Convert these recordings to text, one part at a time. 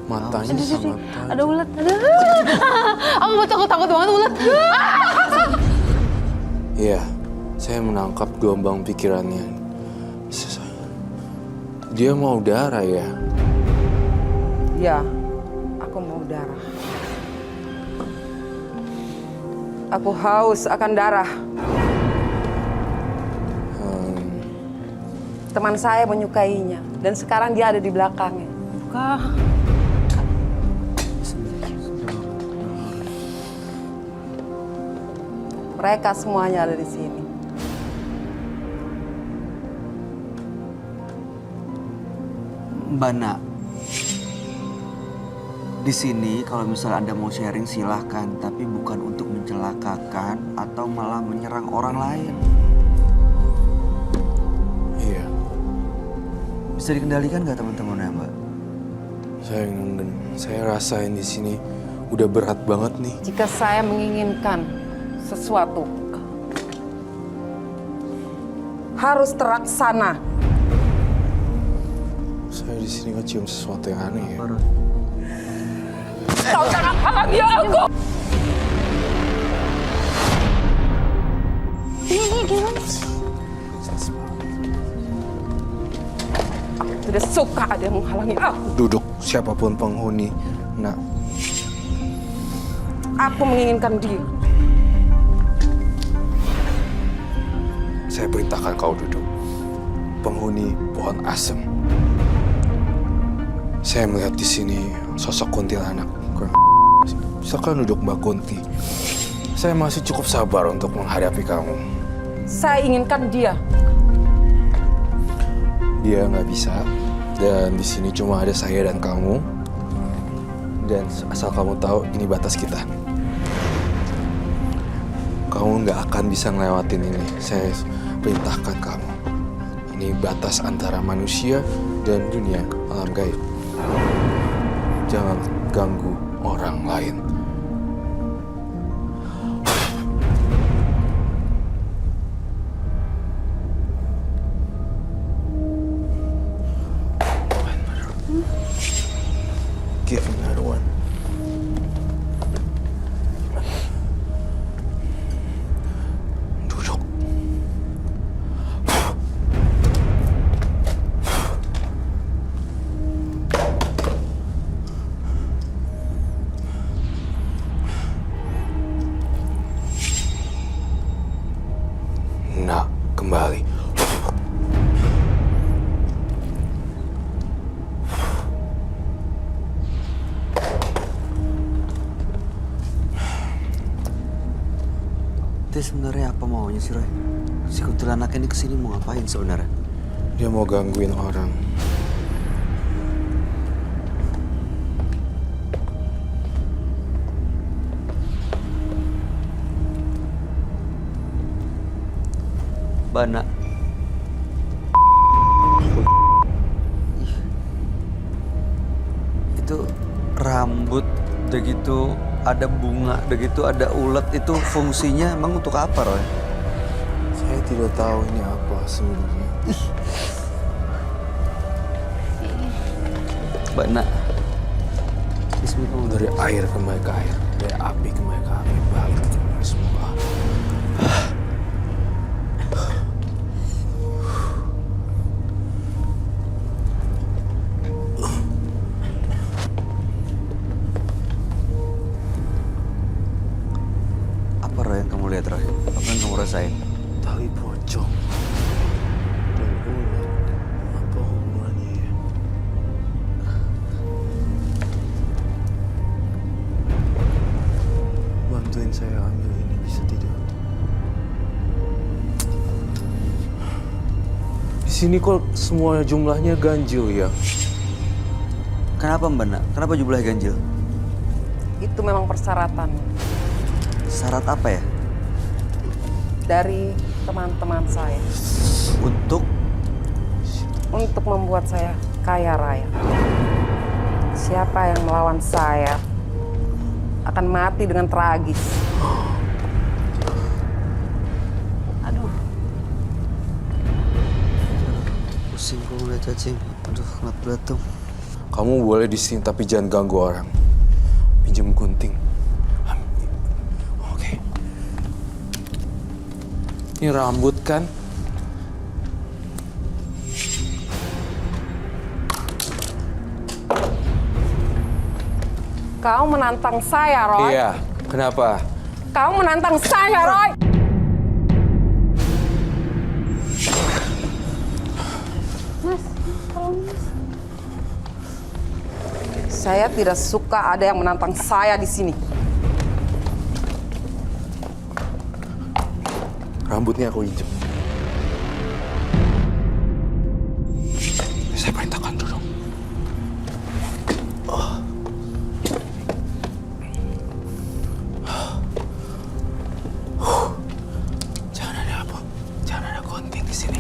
Matanya sangat tajam. Ada ulat, ada. Aku takut banget ulat. Iya, saya menangkap gelombang pikirannya. Dia mau darah ya? Ya, aku mau darah. Aku haus akan darah. Teman saya menyukainya, dan sekarang dia ada di belakangnya. Kak. Mereka semuanya ada di sini. Mbak Nak, di sini kalau misalnya Anda mau sharing silahkan, tapi bukan untuk mencelakakan atau malah menyerang orang lain. Iya. Bisa dikendalikan nggak teman-teman ya Mbak? Saya rasain di sini udah berat banget nih. Jika saya menginginkan sesuatu, harus terlaksana. Saya di sini ngecium sesuatu yang aneh ya. Kau jangan halangi aku! Ini gimana? Aku tidak suka ada yang menghalangi aku. Duduk siapapun penghuni. Nah, Aku menginginkan dia. saya perintahkan kau duduk. Penghuni pohon asem. Saya melihat di sini sosok kuntilanak. Silakan duduk Mbak Kunti. Saya masih cukup sabar untuk menghadapi kamu. Saya inginkan dia. Dia nggak bisa. Dan di sini cuma ada saya dan kamu. Dan asal kamu tahu, ini batas kita. Kamu nggak akan bisa ngelewatin ini. Saya perintahkan kamu. Ini batas antara manusia dan dunia alam gaib. Jangan ganggu orang lain. Give him another one. Duduk. Nah, kembali. Itu sebenarnya apa maunya sih Roy? Si kuntilanak ini kesini mau ngapain sebenarnya? Dia mau gangguin orang. Mbak Nak. Ih. Itu rambut, udah gitu ada bunga, udah gitu ada ulet. Itu fungsinya emang untuk apa Roy? Saya tidak tahu ini apa sebenarnya. Mbak Nak. Bismillah. Dari air kembali ke air, dari api kembali ke api, balik ke semua. Apa Roy yang kamu lihat Roy? Apa yang kamu rasain? Tali pocong dan ular. Apa hubungannya ya? Bantuin saya ambil ini, bisa tidak? Di sini kok semua jumlahnya ganjil ya? Kenapa Mbak Nak? Kenapa jumlahnya ganjil? Itu memang persyaratannya Syarat apa ya? dari teman-teman saya Untuk membuat saya kaya raya. Siapa yang melawan saya akan mati dengan tragis. Aduh. pusing gue ngeliat cacing. Aduh, kena belatung. Kamu boleh di sini tapi jangan ganggu orang. Pinjam gunting. Oke. Ini rambut kan? Kau menantang saya, Roy. Iya. Kenapa? Kau menantang saya, Roy. Mas, tolong mas. Saya tidak suka ada yang menantang saya di sini. Rambutnya aku injek. Saya perintahkan duduk. Jangan ada apa? Jangan ada gunting di sini.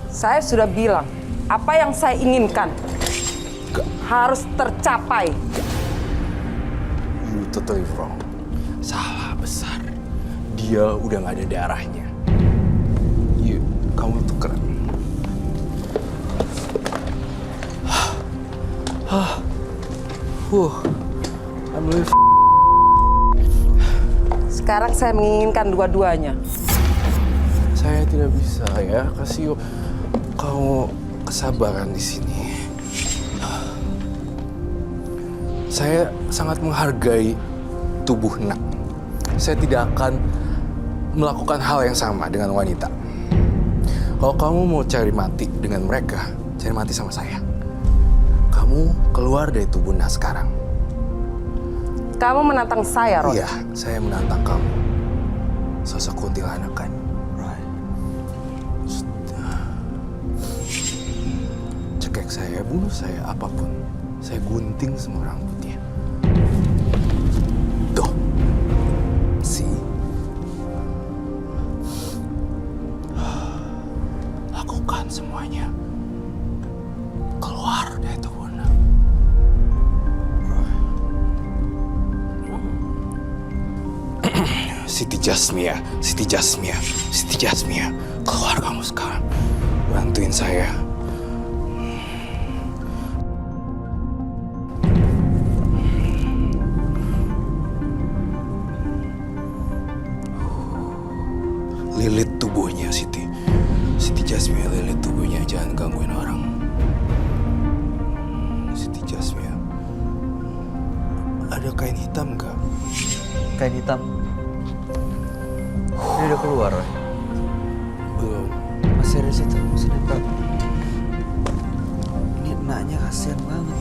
Saya sudah bilang, apa yang saya inginkan Enggak. harus tercapai. You totally wrong. Salah besar. Dia udah gak ada darahnya. You, kamu tuh keren. I'm really Sekarang saya menginginkan dua-duanya. Saya tidak bisa ya kasih kamu kesabaran di sini. Saya sangat menghargai tubuh Nak. Saya tidak akan melakukan hal yang sama dengan wanita. Kalau kamu mau cari mati dengan mereka, cari mati sama saya. Kamu keluar dari tubuh Nak sekarang. Kamu menantang saya, Roy. Iya, saya menantang kamu. Sosok kuntilanak kan? Right. Cekek saya, bunuh saya, apapun. Saya gunting semua rambutnya. Tuh. See? Lakukan semuanya. Keluar dari tubuh Nak. Siti Jasmia, Siti Jasmia, Siti Jasmia. Keluar kamu sekarang. Bantuin saya. Lilit tubuhnya, Siti. Siti Jasmia, lilit tubuhnya. Jangan gangguin orang. Siti Jasmia. Ada kain hitam nggak? Kain hitam. Ini udah keluar, Roy. Belum. Masih ada di situ, masih dekat. Ini enaknya kasihan banget.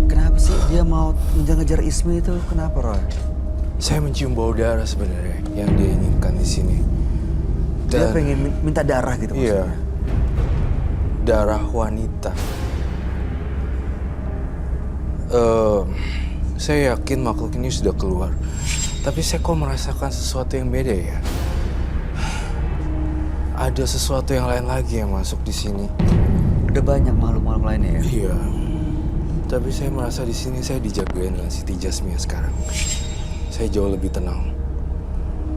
Kenapa sih dia mau ngejar-ngejar Ismi itu? Kenapa, Roy? Saya mencium bau darah sebenarnya yang dia inginkan di sini. Dia pengen minta darah gitu Iya. maksudnya. Darah wanita. Saya yakin makhluk ini sudah keluar. Tapi saya kok merasakan sesuatu yang beda ya. Ada sesuatu yang lain lagi yang masuk di sini. Udah banyak makhluk-makhluk lainnya ya? Iya. Tapi saya merasa di sini saya dijagain dengan Siti Jasmia sekarang. Saya jauh lebih tenang.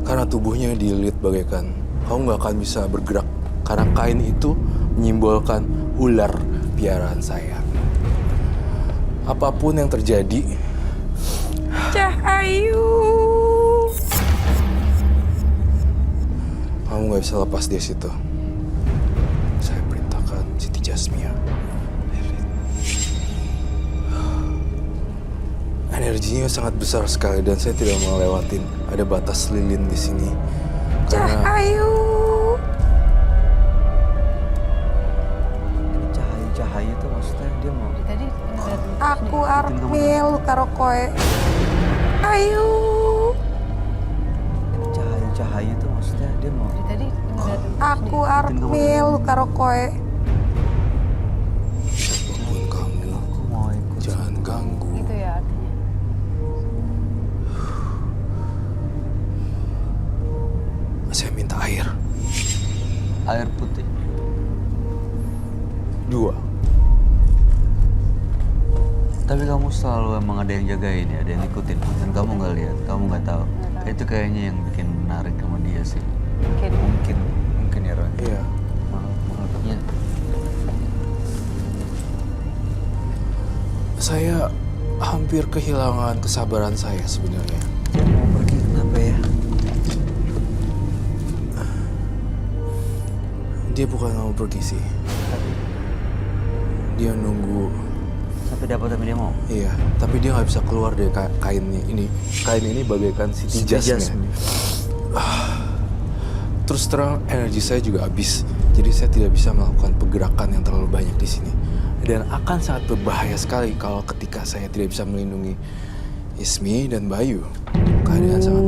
Karena tubuhnya dililit bagaikan kamu nggak akan bisa bergerak. Karena kain itu menyimbolkan ular piaraan saya. Apapun yang terjadi, Cahayu. kamu nggak bisa lepas dari situ. Saya perintahkan Siti Jasmia. Energinya sangat besar sekali dan saya tidak mau lewatin. Ada batas lilin di sini. Karena Cahayu. Ini cahaya-cahaya itu maksudnya dia mau... Tadi ngeliat Aku arep milu karo koe. Ayu. Ini cahaya-cahaya itu maksudnya dia mau... tadi ngeliat Aku arep milu karo koe. siapapun kamu, Aku mau ikut. jangan ganggu. gitu ya artinya. air putih. 2. Tapi kamu selalu emang ada yang jagain ya, ada yang ngikutin. Dan kamu nggak lihat, kamu nggak tahu. Itu kayaknya yang bikin menarik sama dia sih. Mungkin ya Ron. Iya. Makanya Saya hampir kehilangan kesabaran saya sebenarnya. dia mau pergi kenapa ya? Dia bukan mau pergi sih. Dia nunggu. Sampai dapat tapi dia mau. Iya, tapi dia nggak bisa keluar dari kainnya ini. Kain ini bagaikan Siti Jasmine. Terus terang energi saya juga habis. Jadi saya tidak bisa melakukan pergerakan yang terlalu banyak di sini. Dan akan sangat berbahaya sekali kalau ketika saya tidak bisa melindungi Ismi dan Bayu. Keadaan sangat...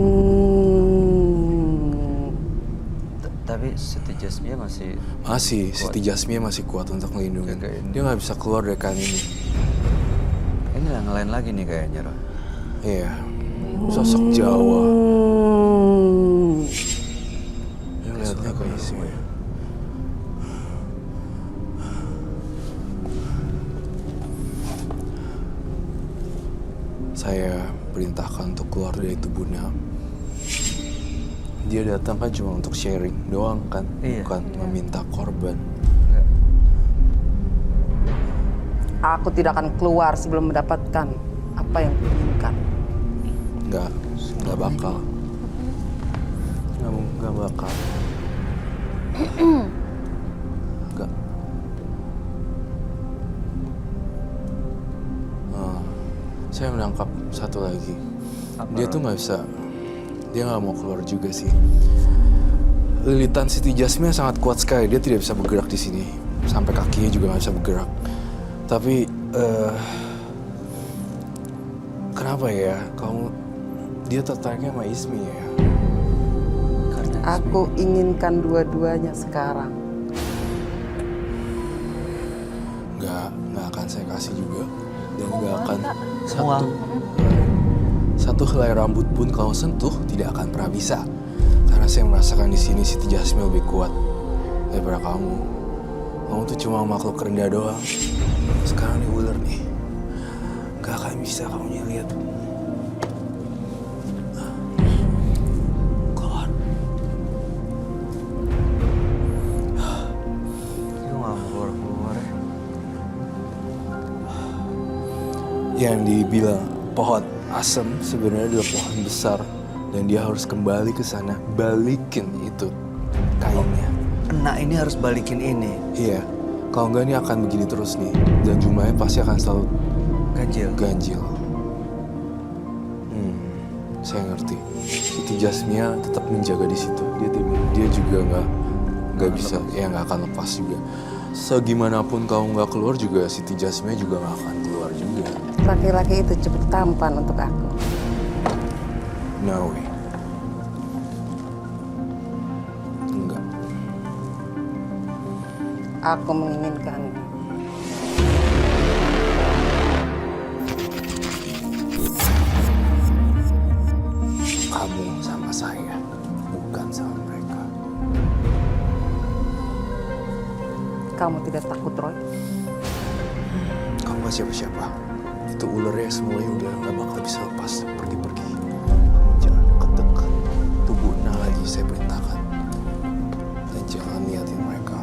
Tapi Siti Jasmine masih Masih, kuat. Siti Jasmine masih kuat untuk melindungi. Jagain. Dia nggak bisa keluar dari kain ini. Ini yang lain lagi nih kayaknya Ron. Iya, sosok Jawa. Yang lihatnya kayak Ismi. Saya perintahkan untuk keluar dari tubuhnya. Dia datang kan cuma untuk sharing doang kan, Iya. bukan meminta korban. Enggak. Aku tidak akan keluar sebelum mendapatkan apa yang kuinginkan. Nggak bakal. Nggak bakal. Nggak. Saya menangkap satu lagi. Apa, Dia tuh Ron? nggak bisa. Dia nggak mau keluar juga sih. Lilitan Siti Jasmine sangat kuat sekali. Dia tidak bisa bergerak di sini. Sampai kakinya juga nggak bisa bergerak. Tapi kenapa ya dia tertariknya sama Ismi ya? Karena Aku inginkan dua-duanya sekarang. Nggak akan saya kasih juga. Dan nggak akan Semua. satu helai rambut pun kalau sentuh tidak akan pernah bisa. Karena saya merasakan di sini Siti Jasmine lebih kuat daripada kamu. Kamu tuh cuma makhluk rendah doang. Sekarang nih ular nih, nggak akan bisa kamu lihat. Keluar. dia nggak mau keluar ya. Yang dibilang pohon asem sebenarnya adalah pohon besar dan dia harus kembali ke sana, balikin itu kainnya. Nah ini harus balikin ini. Iya, kalau enggak ini akan begini terus nih dan jumlahnya pasti akan selalu ganjil. Saya ngerti. Siti Jasmine tetap menjaga di situ. Dia juga nggak bisa, ya nggak akan lepas juga. Segimanapun kamu nggak keluar juga, Siti Jasmine juga nggak akan keluar juga. Laki-laki itu cukup tampan untuk aku. No way. Enggak. Aku menginginkan. Kamu sama saya, bukan sama mereka. Kamu tidak takut, Roy? Kamu gak siapa-siapa. Itu ularnya semuanya udah gak bakal bisa lepas pergi-pergi. Kamu jangan deket-deket. Tubuh lagi saya perintahkan. Dan jangan liatin mereka.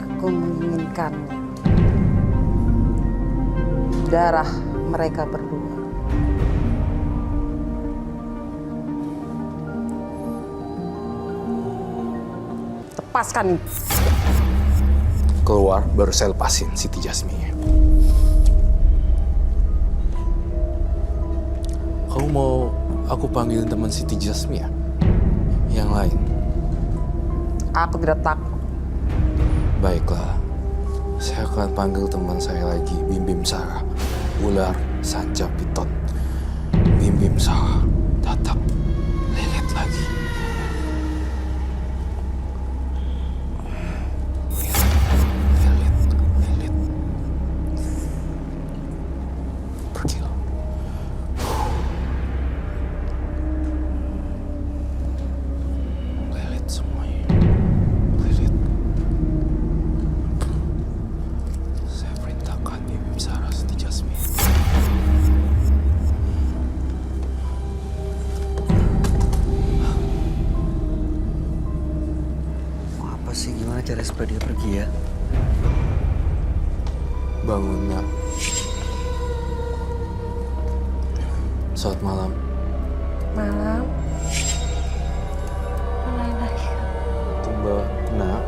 Aku menginginkan darah mereka berdua. Lepaskan. Keluar baru saya lepasin Siti Jasmine. Kamu mau aku panggilin teman Siti Jasmine ya? Yang lain? Aku tidak takut. Baiklah. Saya akan panggil teman saya lagi, Bim Bim Sarah. Ular Sanca Piton. Bim Bim Sarah. Tatap. Lilit lagi. Lilit. Pergi lo. Lilit. supaya dia pergi ya. Bangun, nak. Selamat malam. Malam. Mulai lagi. Tumba, nak.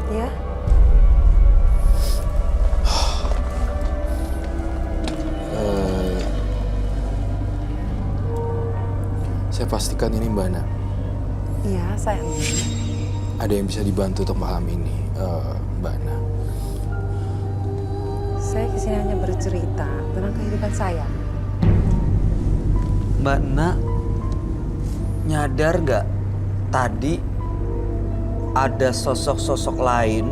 Ya. Saya pastikan ini Mbak Ana. Iya, sayang. Ada yang bisa dibantu untuk malam ini, Mbak Ana. Saya kesini hanya bercerita tentang kehidupan saya. Mbak Nak, nyadar gak tadi ada sosok-sosok lain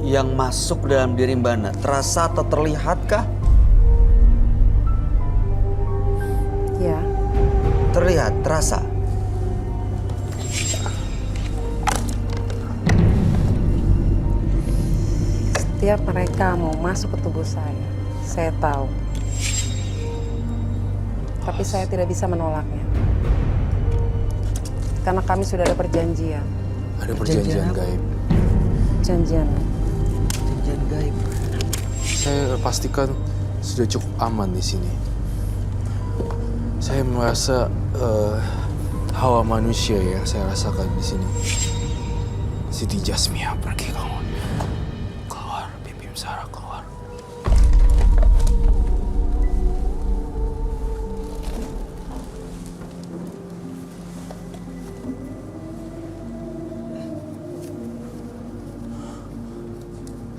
yang masuk dalam diri Mbak Nak? Terasa atau terlihatkah? Ya, Terlihat, terasa. setiap mereka mau masuk ke tubuh saya tahu. Tapi saya tidak bisa menolaknya. Karena kami sudah ada perjanjian. Ada Perjanjian perjanjian apa? gaib. Perjanjian. Perjanjian gaib. Saya pastikan sudah cukup aman di sini. Saya merasa hawa manusia yang saya rasakan di sini. Siti Jasmia, pergi kamu. Keluar, Bim Sarah keluar.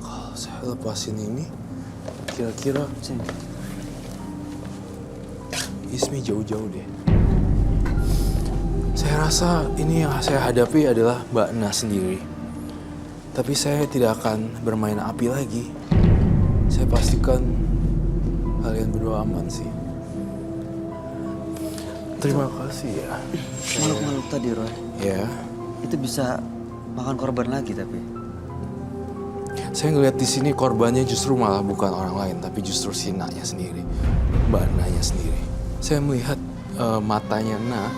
Kalau saya lepasin ini, kira-kira Ismi jauh-jauh deh. Saya rasa ini yang saya hadapi adalah Mbak Na sendiri. Tapi saya tidak akan bermain api lagi. Saya pastikan kalian berdua aman sih. Terima kasih ya. Makhluk-makhluk tadi, Roy. Ya, Itu bisa makan korban lagi tapi. saya ngeliat di sini korbannya justru malah bukan orang lain, tapi justru si Na-nya sendiri, Mbak Na-nya sendiri. Saya melihat matanya Na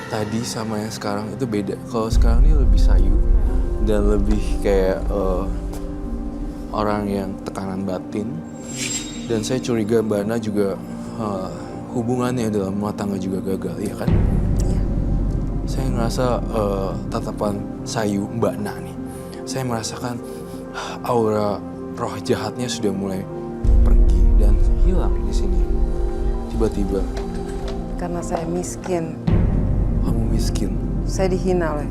tadi sama yang sekarang itu beda. Kalau sekarang ini lebih sayu dan lebih kayak orang yang tekanan batin. Dan saya curiga Mbak Na juga hubungannya dalam rumah tangga juga gagal, ya kan? Iya. Saya ngerasa tatapan sayu Mbak Na nih. Saya merasakan aura roh jahatnya sudah mulai pergi dan hilang di sini. Tiba-tiba, Karena saya miskin, kamu miskin, saya dihina oleh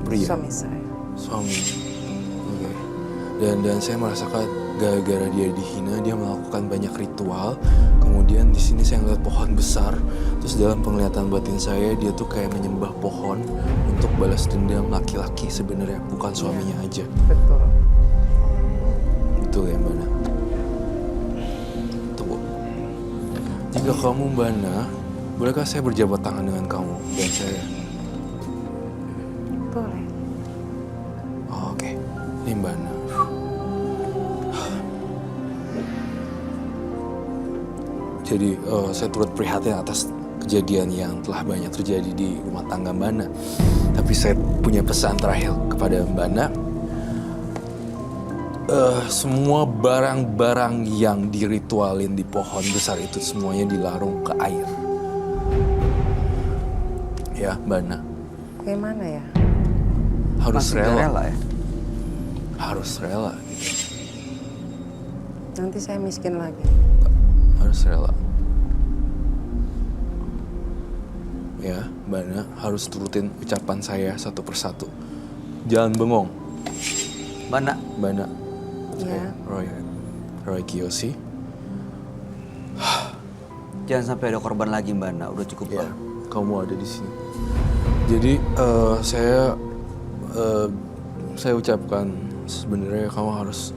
Pria. suami saya. suami. Oke. Dan saya merasakan gara-gara dia dihina, dia melakukan banyak ritual. Kemudian di sini saya ngeliat pohon besar. Terus dalam penglihatan batin saya, dia tuh kayak menyembah pohon untuk balas dendam laki-laki sebenarnya, bukan suaminya aja. Betul. Betul ya Mbak Na? Tunggu. Jika kamu Mbak Na, bolehkah saya berjabat tangan dengan kamu dan saya? Boleh. Oh, oke. Ini Mbak Na. Jadi saya turut prihatin atas kejadian yang telah banyak terjadi di rumah tangga Mbak Na. Tapi saya punya pesan terakhir kepada Mbak Na. Semua barang-barang yang diritualin di pohon besar itu semuanya dilarung ke air. Ya, Mbak Na. Bagaimana ya? Harus Masih rela. ya? Harus rela gitu. Nanti saya miskin lagi. Harus rela. Ya, Mbak Na harus turutin ucapan saya satu persatu. Jangan bengong. Mbak Nak, Mbak Na. Iya. Saya, Roy Kiyoshi. jangan sampai ada korban lagi Mbak Nak. Udah cukup Ya, Pak. kamu ada di sini. Jadi saya ucapkan sebenarnya kamu harus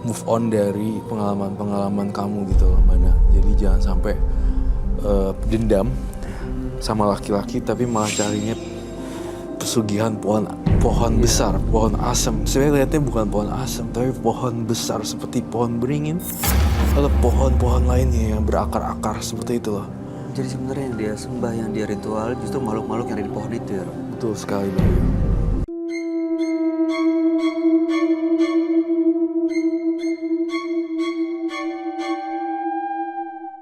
move on dari pengalaman-pengalaman kamu gitu loh, Mbak Na. Jadi jangan sampai dendam sama laki-laki tapi malah carinya pesugihan pohon besar, pohon asem. Saya lihatnya bukan pohon asem, tapi pohon besar seperti pohon beringin atau pohon-pohon lainnya yang berakar-akar seperti itu loh. Jadi sebenarnya yang dia sembah, yang dia ritual justru makhluk-makhluk yang ada di pohon itu ya, Ro? Betul sekali, Bayu.